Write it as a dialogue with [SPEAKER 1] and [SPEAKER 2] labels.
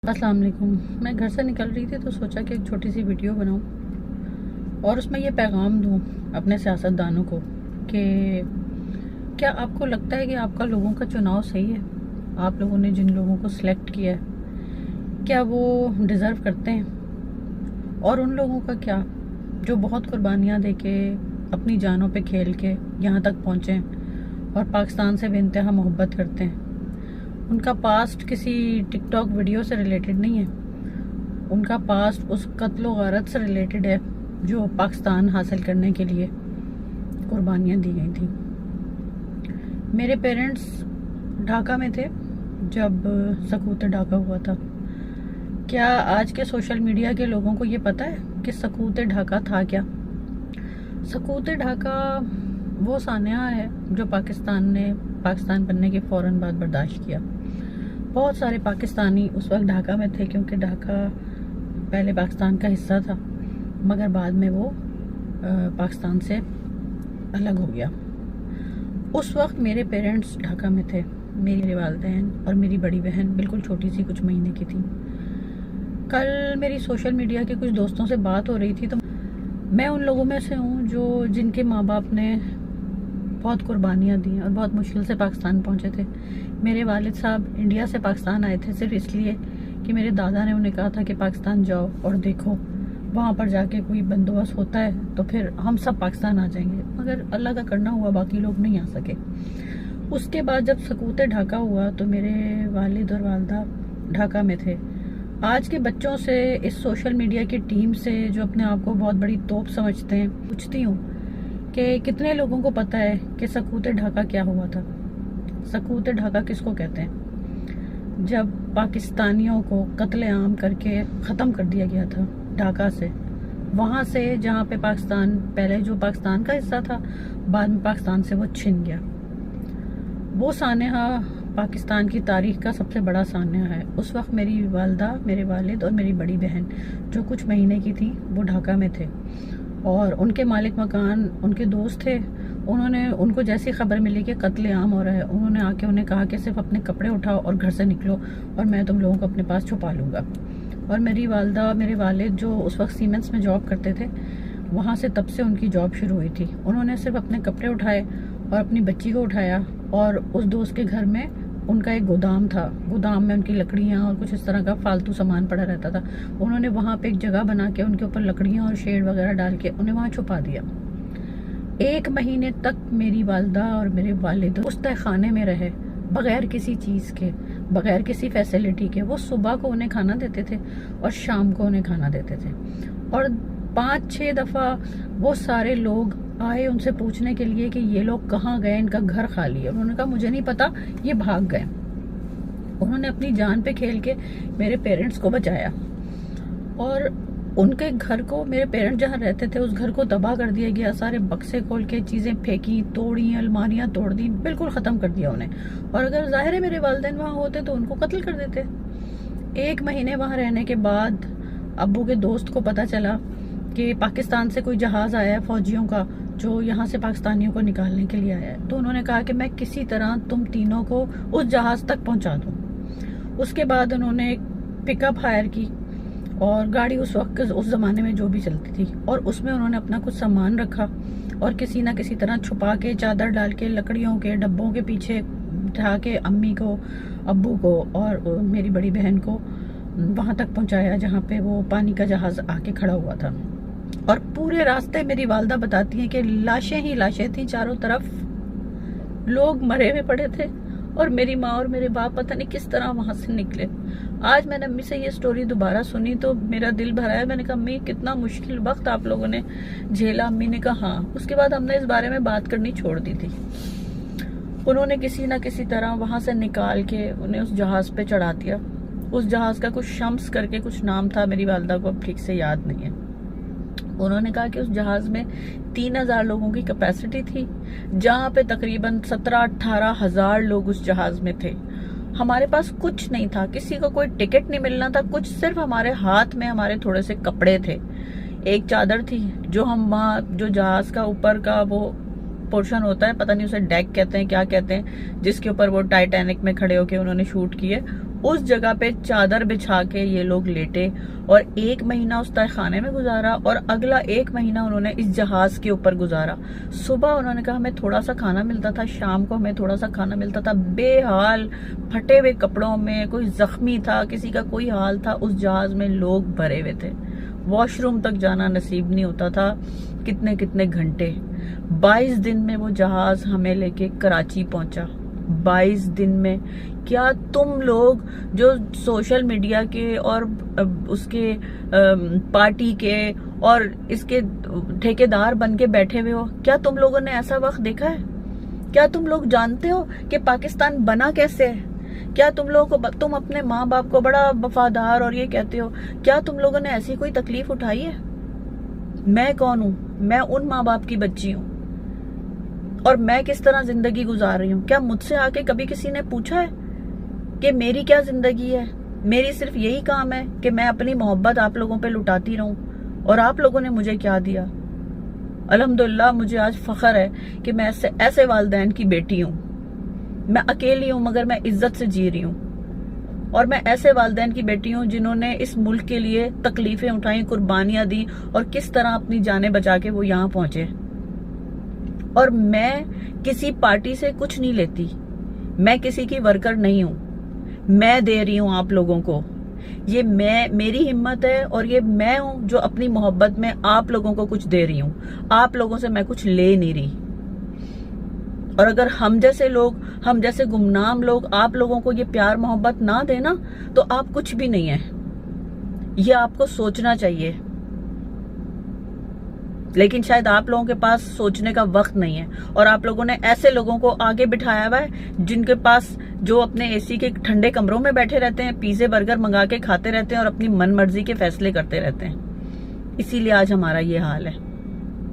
[SPEAKER 1] अस्सलाम वालेकुम। मैं घर से निकल रही थी तो सोचा कि एक छोटी सी वीडियो बनाऊं और उसमें ये पैगाम दूं अपने सियासतदानों को कि क्या आपको लगता है कि आपका लोगों का चुनाव सही है? आप लोगों ने जिन लोगों को सिलेक्ट किया है क्या वो डिज़र्व करते हैं? और उन लोगों का क्या जो बहुत कुर्बानियाँ दे के अपनी जानों पे खेल के यहाँ तक पहुँचे और पाकिस्तान से बेइंतहा मोहब्बत करते हैं। उनका पास्ट किसी टिकटॉक वीडियो से रिलेटेड नहीं है, उनका पास्ट उस कत्ल व गारत से रिलेटेड है जो पाकिस्तान हासिल करने के लिए कुर्बानियाँ दी गई थी। मेरे पेरेंट्स ढाका में थे जब सकूत ढाका हुआ था। क्या आज के सोशल मीडिया के लोगों को ये पता है कि सकूत ढाका था क्या? सकूत ढाका वो सान्या है जो पाकिस्तान ने पाकिस्तान बनने के फ़ौरन बाद बर्दाश्त किया। बहुत सारे पाकिस्तानी उस वक्त ढाका में थे क्योंकि ढाका पहले पाकिस्तान का हिस्सा था, मगर बाद में वो पाकिस्तान से अलग हो गया। उस वक्त मेरे पेरेंट्स ढाका में थे। मेरे वालिदैन और मेरी बड़ी बहन बिल्कुल छोटी सी, कुछ महीने की थी। कल मेरी सोशल मीडिया के कुछ दोस्तों से बात हो रही थी तो मैं उन लोगों में से हूँ जो जिनके माँ बाप ने बहुत कुर्बानियाँ दी और बहुत मुश्किल से पाकिस्तान पहुँचे थे। मेरे वालिद साहब इंडिया से पाकिस्तान आए थे सिर्फ इसलिए कि मेरे दादा ने उन्हें कहा था कि पाकिस्तान जाओ और देखो, वहाँ पर जाके कोई बंदोबस्त होता है तो फिर हम सब पाकिस्तान आ जाएंगे। मगर अल्लाह का करना हुआ, बाकी लोग नहीं आ सके। उसके बाद जब सकूत ढाका हुआ तो मेरे वालिद और वालदा ढाका में थे। आज के बच्चों से, इस सोशल मीडिया की टीम से जो अपने आप को बहुत बड़ी तोप समझते हैं, पूछती हूँ कि कितने लोगों को पता है कि सकूत ढाका क्या हुआ था? सकूत ढाका किसको कहते हैं? जब पाकिस्तानियों को कत्लेआम करके ख़त्म कर दिया गया था ढाका से, वहाँ से जहाँ पे पाकिस्तान पहले जो पाकिस्तान का हिस्सा था, बाद में पाकिस्तान से वो छिन गया। वो सान्या पाकिस्तान की तारीख का सबसे बड़ा सान्या है। उस वक्त मेरी वालदा, मेरे वालिद और मेरी बड़ी बहन जो कुछ महीने की थी वो ढाका में थे और उनके मालिक मकान उनके दोस्त थे। उन्होंने उनको जैसी खबर मिली कि कत्लेआम हो रहा है, उन्होंने आके उन्हें कहा कि सिर्फ अपने कपड़े उठाओ और घर से निकलो और मैं तुम लोगों को अपने पास छुपा लूँगा। और मेरी वालदा, मेरे वालिद जो उस वक्त सीमेंस में जॉब करते थे, वहाँ से तब से उनकी जॉब शुरू हुई थी। उन्होंने सिर्फ अपने कपड़े उठाए और अपनी बच्ची को उठाया और उस दोस्त के घर में उनका एक गोदाम था। गोदाम में उनकी लकड़ियाँ और कुछ इस तरह का फालतू सामान पड़ा रहता था। उन्होंने वहाँ पे एक जगह बना के उनके ऊपर लकड़ियाँ और शेड वगैरह डाल के उन्हें वहाँ छुपा दिया। 1 महीने तक मेरी वालदा और मेरे वालिद उस तहखाने में रहे, बगैर किसी चीज़ के, बगैर किसी फैसिलिटी के। वो सुबह को उन्हें खाना देते थे और शाम को उन्हें खाना देते थे। और 5-6 दफ़ा वो सारे लोग आए उनसे पूछने के लिए कि ये लोग कहाँ गए, इनका घर खाली है। उन्होंने कहा मुझे नहीं पता, ये भाग गए। उन्होंने अपनी जान पे खेल के मेरे पेरेंट्स को बचाया और उनके घर को, मेरे पेरेंट्स जहाँ रहते थे उस घर को तबाह कर दिया गया। सारे बक्से खोल के चीज़ें फेंकी, तोड़ी, अलमारियाँ तोड़ दी, बिल्कुल ख़त्म कर दिया उन्हें। और अगर ज़ाहिर है मेरे वालिदैन वहाँ होते तो उनको कत्ल कर देते। 1 महीने वहाँ रहने के बाद अब्बू के दोस्त को पता चला कि पाकिस्तान से कोई जहाज़ आया है फ़ौजियों का जो यहाँ से पाकिस्तानियों को निकालने के लिए आया है। तो उन्होंने कहा कि मैं किसी तरह तुम तीनों को उस जहाज़ तक पहुँचा दूँ। उसके बाद उन्होंने एक पिकअप हायर की और गाड़ी उस वक्त, उस ज़माने में जो भी चलती थी, और उसमें उन्होंने अपना कुछ सामान रखा और किसी ना किसी तरह छुपा के, चादर डाल के, लकड़ियों के डब्बों के पीछे उठा के अम्मी को, अब्बू को और मेरी बड़ी बहन को वहाँ तक पहुँचाया जहाँ पे वो पानी का जहाज़ आके खड़ा हुआ था। और पूरे रास्ते मेरी वालदा बताती हैं कि लाशें ही लाशें थी चारों तरफ, लोग मरे हुए पड़े थे और मेरी माँ और मेरे बाप पता नहीं किस तरह वहाँ से निकले। आज मैंने अम्मी से ये स्टोरी दोबारा सुनी तो मेरा दिल भरा है। मैंने कहा अम्मी कितना मुश्किल वक्त आप लोगों ने झेला। अम्मी ने कहा हाँ। उसके बाद हमने इस बारे में बात करनी छोड़ दी थी। उन्होंने किसी ना किसी तरह वहाँ से निकाल के उन्हें उस जहाज़ पे चढ़ा दिया। उस जहाज़ का कुछ शम्स करके कुछ नाम था, मेरी वालदा को अब ठीक से याद नहीं है। उन्होंने कहा कि उस जहाज़ में 3000 लोगों की कैपेसिटी थी, जहाँ पे तकरीबन 17-18 हज़ार लोग उस जहाज़ में थे। हमारे पास कुछ नहीं था, किसी को कोई टिकट नहीं मिलना था, कुछ सिर्फ हमारे हाथ में हमारे थोड़े से कपड़े थे, एक चादर थी जो हम वहाँ, जो जहाज़ का ऊपर का वो पोर्शन होता है, पता नहीं उसे डेक कहते हैं क्या कहते हैं, जिसके ऊपर वो टाइटैनिक में खड़े होके उन्होंने शूट किए, उस जगह पे चादर बिछा के ये लोग लेटे और 1 महीना उस तहखाने में गुजारा और अगला 1 महीना उन्होंने इस जहाज के ऊपर गुजारा। सुबह उन्होंने कहा हमें थोड़ा सा खाना मिलता था, शाम को हमें थोड़ा सा खाना मिलता था, बेहाल फटे हुए कपड़ों में, कोई जख्मी था, किसी का कोई हाल था। उस जहाज में लोग भरे हुए थे, वॉशरूम तक जाना नसीब नहीं होता था, कितने कितने घंटे। 22 दिन में वो जहाज हमें लेके कराची पहुंचा। 22 दिन में क्या तुम लोग जो सोशल मीडिया के और उसके पार्टी के और इसके ठेकेदार बन के बैठे हुए हो, क्या तुम लोगों ने ऐसा वक्त देखा है? क्या तुम लोग जानते हो कि पाकिस्तान बना कैसे है? क्या तुम लोगों को, तुम अपने माँ बाप को बड़ा वफादार और ये कहते हो, क्या तुम लोगों ने ऐसी कोई तकलीफ उठाई है? मैं कौन हूं? मैं उन माँ बाप की बच्ची हूं और मैं किस तरह जिंदगी गुजार रही हूँ। क्या मुझसे आके कभी किसी ने पूछा है कि मेरी क्या जिंदगी है? मेरी सिर्फ यही काम है कि मैं अपनी मोहब्बत आप लोगों पे लुटाती रहूं। और आप लोगों ने मुझे क्या दिया? अल्हम्दुलिल्लाह मुझे आज फख्र है कि मैं ऐसे वालिदैन की बेटी हूँ। मैं अकेली हूँ मगर मैं इज्जत से जी रही हूँ। और मैं ऐसे वालिदैन की बेटी हूँ जिन्होंने इस मुल्क के लिए तकलीफें उठाई, कुर्बानियां दी और किस तरह अपनी जानें बचा के वो यहाँ पहुंचे। और मैं किसी पार्टी से कुछ नहीं लेती, मैं किसी की वर्कर नहीं हूं। मैं दे रही हूं आप लोगों को, ये मेरी हिम्मत है और ये मैं हूं जो अपनी मोहब्बत में आप लोगों को कुछ दे रही हूं। आप लोगों से मैं कुछ ले नहीं रही। और अगर हम जैसे लोग, हम जैसे गुमनाम लोग आप लोगों को ये प्यार मोहब्बत ना देना तो आप कुछ भी नहीं है। ये आपको सोचना चाहिए, लेकिन शायद आप लोगों के पास सोचने का वक्त नहीं है। और आप लोगों ने ऐसे लोगों को आगे बिठाया हुआ है जिनके पास, जो अपने एसी के ठंडे कमरों में बैठे रहते हैं, पिज़्ज़े बर्गर मंगा के खाते रहते हैं और अपनी मन मर्जी के फैसले करते रहते हैं। इसीलिए आज हमारा ये हाल है।